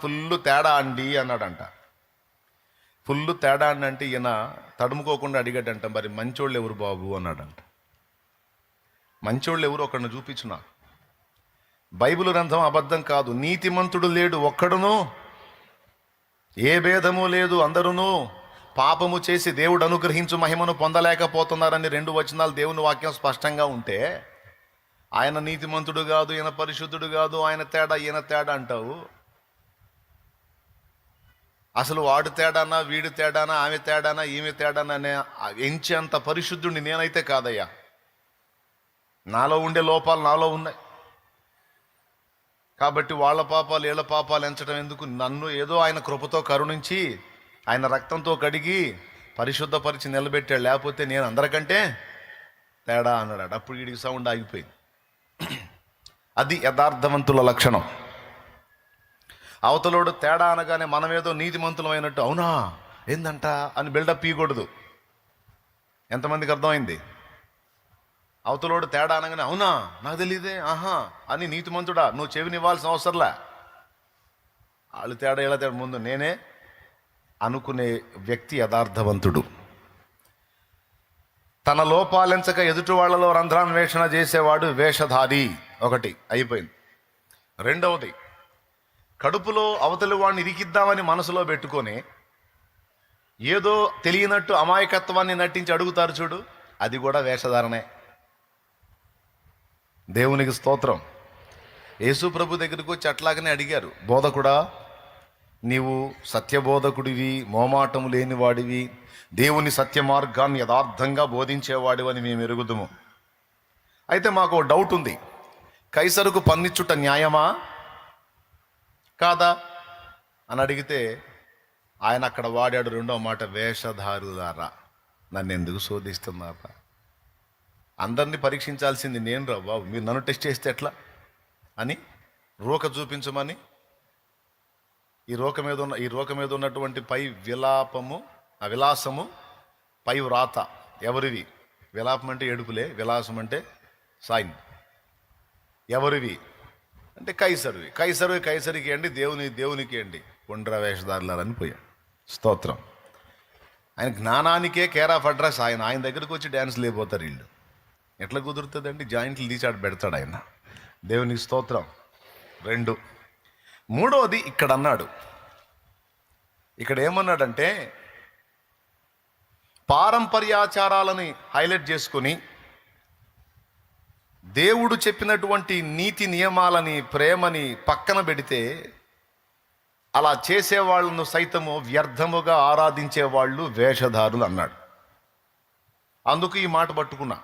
Full తేడా అండి అన్నాడంట. ఫుల్ తేడా అండి అంటే ఈయన తడుముకోకుండా అడిగాడంట, మరి మంచోళ్ళు ఎవరు బాబు అన్నాడంట. మంచోళ్ళు ఎవరు ఒకడిని చూపించున్నా. బైబిల్ గ్రంథం అబద్ధం కాదు. నీతిమంతుడు లేడు ఒక్కడును, ఏ భేదము లేదు, అందరూ పాపము చేసి దేవుడు అనుగ్రహించు మహిమను పొందలేకపోతున్నారని 2 వచనాలు దేవుని వాక్యం స్పష్టంగా ఉంటే, ఆయన నీతిమంతుడు కాదు, ఈయన పరిశుద్ధుడు కాదు, ఆయన తేడా ఈయన తేడా అంటావు. అసలు వాడు తేడానా, వీడు తేడానా, ఆమె తేడానా, ఈమె తేడానా అనే ఎంచేంత పరిశుద్ధుడిని నేనైతే కాదయ్యా. నాలో ఉండే లోపాలు నాలో ఉన్నాయి. కాబట్టి వాళ్ళ పాపాలు వీళ్ళ పాపాలు ఎంచడం ఎందుకు? నన్ను ఏదో ఆయన కృపతో కరుణించి ఆయన రక్తంతో కడిగి పరిశుద్ధపరిచి నిలబెట్టాడు. లేకపోతే నేను అందరికంటే తేడా అన్నాడు. అప్పుడు వీడికి సౌండ్ ఆగిపోయింది. అది యథార్థవంతుల లక్షణం. అవతలోడు తేడా అనగానే మనమేదో నీతిమంతులమైనట్టు, అవునా ఏందంట అని బిల్డప్ ఇవ్వకూడదు. ఎంతమందికి అర్థమైంది? అవతలోడు తేడా అనగానే అవునా నాకు తెలియదే ఆహా అని నీతిమంతుడా నువ్వు చెవినివ్వాల్సిన అవసరంలే. వాళ్ళు తేడా ఇలా తేడా ముందు నేనే అనుకునే వ్యక్తి యథార్థవంతుడు. తన లోపాలెంచక ఎదుటి వాళ్లలో రంధ్రాన్వేషణ చేసేవాడు వేషధారి. ఒకటి అయిపోయింది. రెండవది, కడుపులో అవతలి వాడిని ఇరికిద్దామని మనసులో పెట్టుకొని ఏదో తెలియనట్టు అమాయకత్వాన్ని నటించి అడుగుతారు చూడు, అది కూడా వేషధారణే. దేవునికి స్తోత్రం. యేసు ప్రభు దగ్గరికి వచ్చి అట్లాగనే అడిగారు, బోధకుడా నీవు సత్యబోధకుడివి, మోమాటము లేనివాడివి, దేవుని సత్య మార్గాన్ని యథార్థంగా బోధించేవాడివి అని మేము ఎరుగుదుము. అయితే మాకు డౌట్ ఉంది, కైసరుకు పన్నిచ్చుట న్యాయమా కాదా అని అడిగితే ఆయన అక్కడ వాడాడు రెండో మాట, వేషధారులారా నన్ను ఎందుకు శోధిస్తున్నారా? అందరినీ పరీక్షించాల్సింది నేను రా బాబు, మీరు నన్ను టెస్ట్ చేస్తే ఎట్లా అని రోక చూపించమని ఈ రోక మీద ఉన్నటువంటి పై విలాసము పై వ్రాత ఎవరివి? విలాపం అంటే ఏడుపులే, విలాసం అంటే సైన్. ఎవరివి అంటే కైసరికి అండి, దేవునికి అండి. కొండ్ర వేషధారులారని పోయాడు. స్తోత్రం. ఆయన జ్ఞానానికే కేర్ ఆఫ్ అడ్రస్. ఆయన దగ్గరికి వచ్చి డ్యాన్స్ లేకపోతారు వీళ్ళు. ఎట్లా కుదురుతుందండి? జాయింట్లు తీసాడు పెడతాడు ఆయన. దేవునికి స్తోత్రం. 2. మూడవది ఇక్కడ అన్నాడు. ఇక్కడ ఏమన్నాడంటే, పారంపర్యాచారాలని హైలైట్ చేసుకుని దేవుడు చెప్పినటువంటి నీతి నియమాలని, ప్రేమని పక్కన పెడితే అలా చేసేవాళ్ళను సైతము వ్యర్థముగా ఆరాధించే వాళ్ళు వేషధారులు అన్నాడు. అందుకు ఈ మాట పట్టుకున్నా.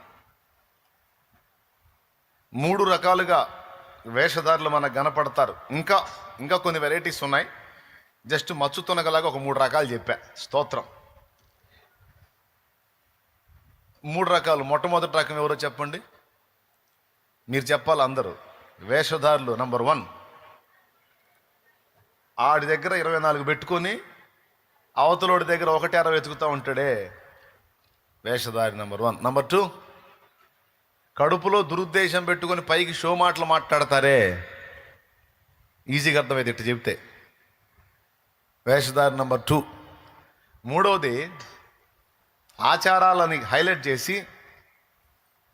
3 రకాలుగా వేషధారులు మనకు కనపడతారు. ఇంకా కొన్ని వెరైటీస్ ఉన్నాయి. జస్ట్ మచ్చుతునగలాగా ఒక 3 రకాలు చెప్పా. స్తోత్రం. 3 రకాలు. మొట్టమొదటి రకం ఎవరో చెప్పండి, మీరు చెప్పాలి అందరూ. వేషధారులు నంబర్ 1, ఆడి దగ్గర 24 పెట్టుకొని అవతలోడి దగ్గర 1.60 వెతుకుతూ ఉంటాడే, వేషధారి నంబర్ 1. నంబర్ 2, కడుపులో దురుద్దేశం పెట్టుకొని పైకి షో మాటలు మాట్లాడతారే, ఈజీగా అర్థమైంది ఇట్టు చెప్తే, వేషధారి నంబర్ 2. మూడవది, ఆచారాలని హైలైట్ చేసి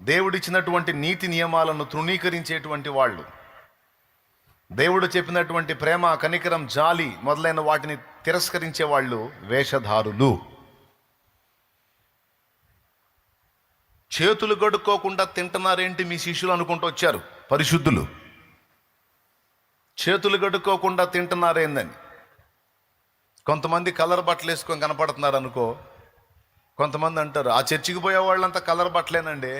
దేవుడిచ్చినటువంటి నీతి నియమాలను తృణీకరించేటువంటి వాళ్ళు, దేవుడు చెప్పినటువంటి ప్రేమ, కనికరం, జాలి మొదలైన వాటిని తిరస్కరించే వాళ్ళు వేషధారులు. చేతులు కడుక్కోకుండా తింటున్నారేంటి మీ శిష్యులు అనుకుంటూ వచ్చారు పరిశుద్ధులు. చేతులు కడుక్కోకుండా తింటున్నారేందని. కొంతమంది కలర్ బట్టలు వేసుకొని కనపడుతున్నారు అనుకో. కొంతమంది అంటారు, ఆ చర్చికి పోయే వాళ్ళంతా కలర్ బట్టలేనండి.